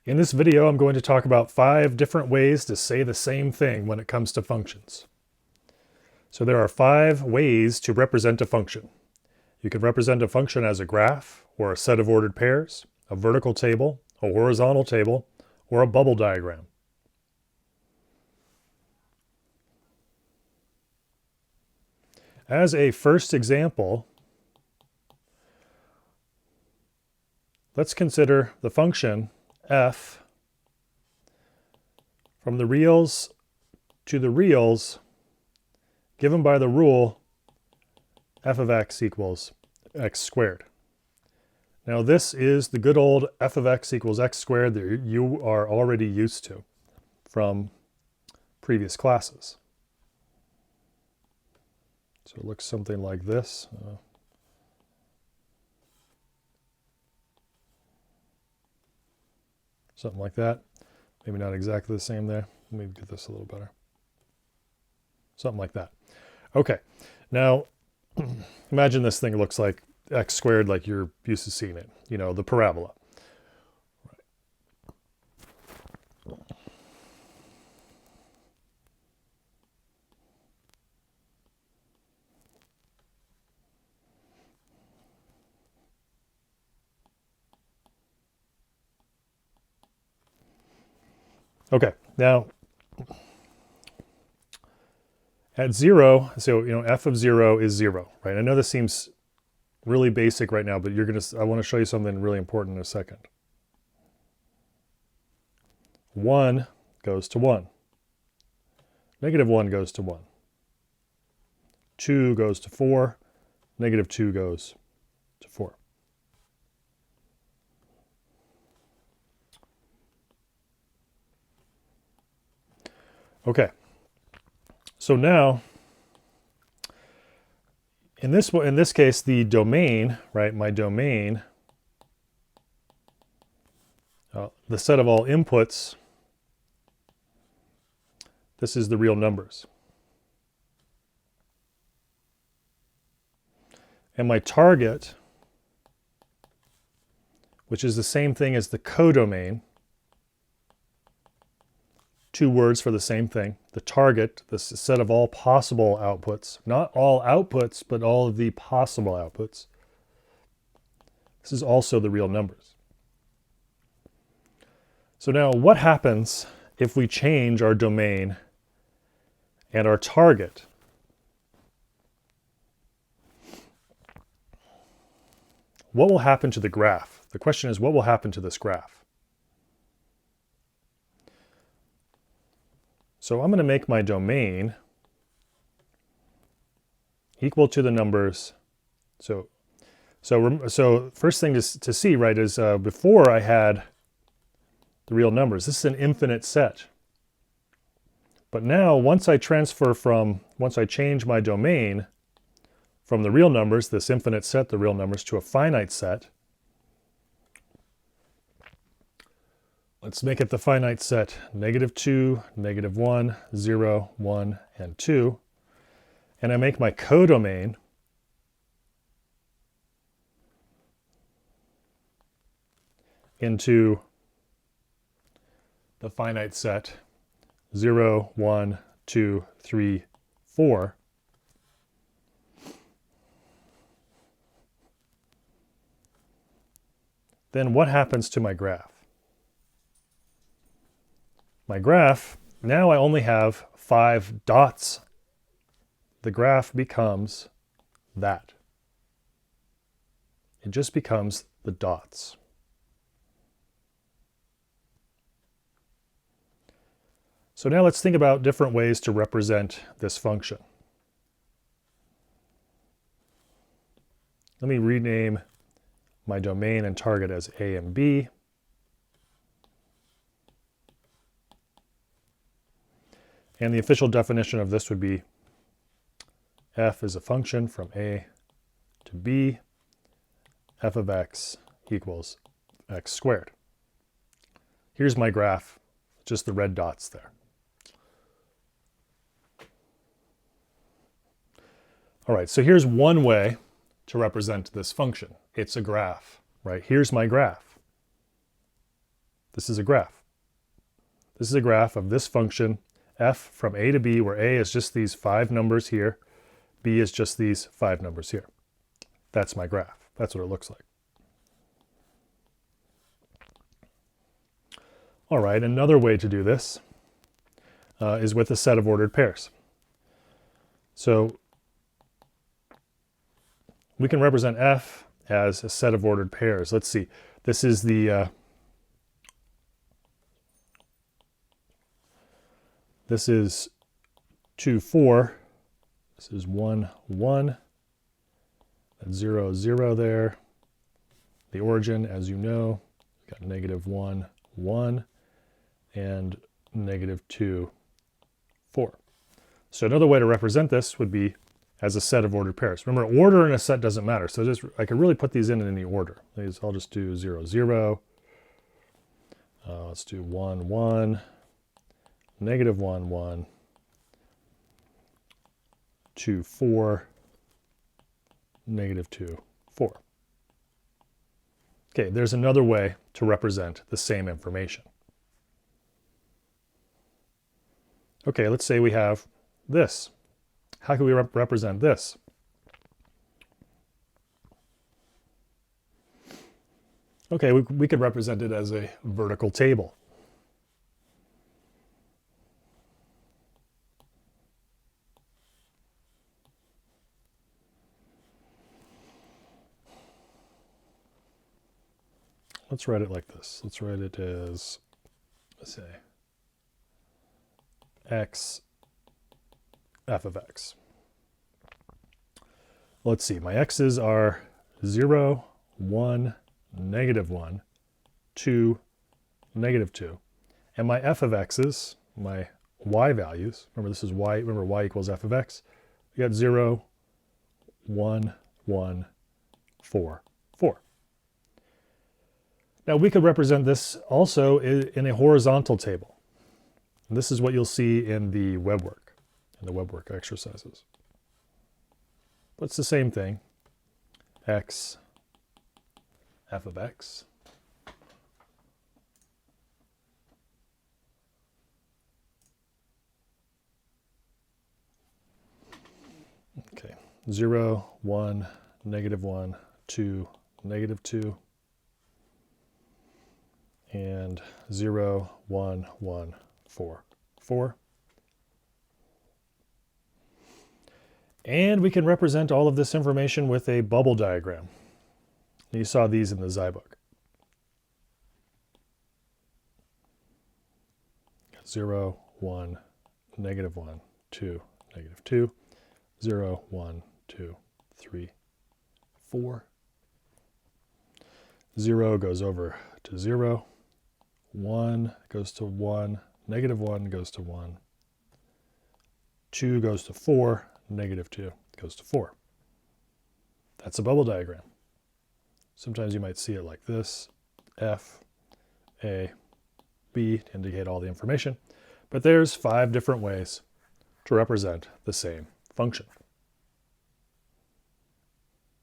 In this video, I'm going to talk about 5 different ways to say the same thing when it comes to functions. So there are 5 ways to represent a function. You can represent a function as a graph, or a set of ordered pairs, a vertical table, a horizontal table, or a bubble diagram. As a first example, let's consider the function f from the reals to the reals given by the rule f of x equals x squared. Now this is the good old f of x equals x squared that you are already used to from previous classes. So it looks something like this. Something like that. Maybe not exactly the same there. Let me get this a little better. Something like that. Okay, now imagine this thing looks like x squared like you're used to seeing it. You know, the parabola. Okay, now at 0, so f of 0 is 0, right? I know this seems really basic right now, but I want to show you something really important in a second. 1 goes to 1. Negative 1 goes to 1. 2 goes to 4. Negative 2 goes to 4. Okay, so now in this case, the domain, right? My domain, the set of all inputs. This is the real numbers, and my target, which is the same thing as the codomain. 2 words for the same thing. The target, the set of all possible outputs. Not all outputs, but all of the possible outputs. This is also the real numbers. So now what happens if we change our domain and our target? What will happen to the graph? The question is, what will happen to this graph? So I'm going to make my domain equal to the numbers. So first thing to see, right, is before I had the real numbers. This is an infinite set. But now, once I change my domain from the real numbers, this infinite set, the real numbers, to a finite set, let's make it the finite set -2, -1, 0, 1, and 2. And I make my codomain into the finite set 0, 1, 2, 3, 4. Then what happens to my graph? My graph, now I only have 5 dots. The graph becomes that. It just becomes the dots. So now let's think about different ways to represent this function. Let me rename my domain and target as A and B. And the official definition of this would be f is a function from A to B, f of x equals x squared. Here's my graph, just the red dots there. All right, so here's one way to represent this function. It's a graph, right? Here's my graph. This is a graph. This is a graph of this function f from a to b, where a is just these 5 numbers here, b is just these 5 numbers here. That's my graph. That's what it looks like. All right, another way to do this is with a set of ordered pairs. So we can represent f as a set of ordered pairs. Let's see. This is the this is 2, 4. This is 1, 1. That's 0, 0 there. The origin, as you know, got -1, 1, and -2, 4. So another way to represent this would be as a set of ordered pairs. Remember, order in a set doesn't matter. So I can really put these in any order. I'll just do 0, 0. Let's do 1, 1, -1, 1, 2, 4, -2, 4. Okay, there's another way to represent the same information. Okay, let's say we have this. How can we represent this? Okay, we could represent it as a vertical table. Let's write it like this. Let's write it as, let's say, x, f of x. Let's see, my x's are 0, 1, -1, 2, -2. And my f of x's, my y values, remember this is y, remember y equals f of x, we got 0, 1, 1, 4, 4. Now we could represent this also in a horizontal table. And this is what you'll see in the web work, exercises. But it's the same thing. X, f of x. Okay, 0, 1, -1, 2, -2. And 0, 1, 1, 4, 4. And we can represent all of this information with a bubble diagram. You saw these in the Zybook. 0, 1, -1, 2, -2, 0, 1, 2, 3, 4. 0 goes over to 0. 1 goes to 1, -1 goes to 1, 2 goes to 4, -2 goes to 4. That's a bubble diagram. Sometimes you might see it like this, F, A, B, to indicate all the information. But there's 5 different ways to represent the same function.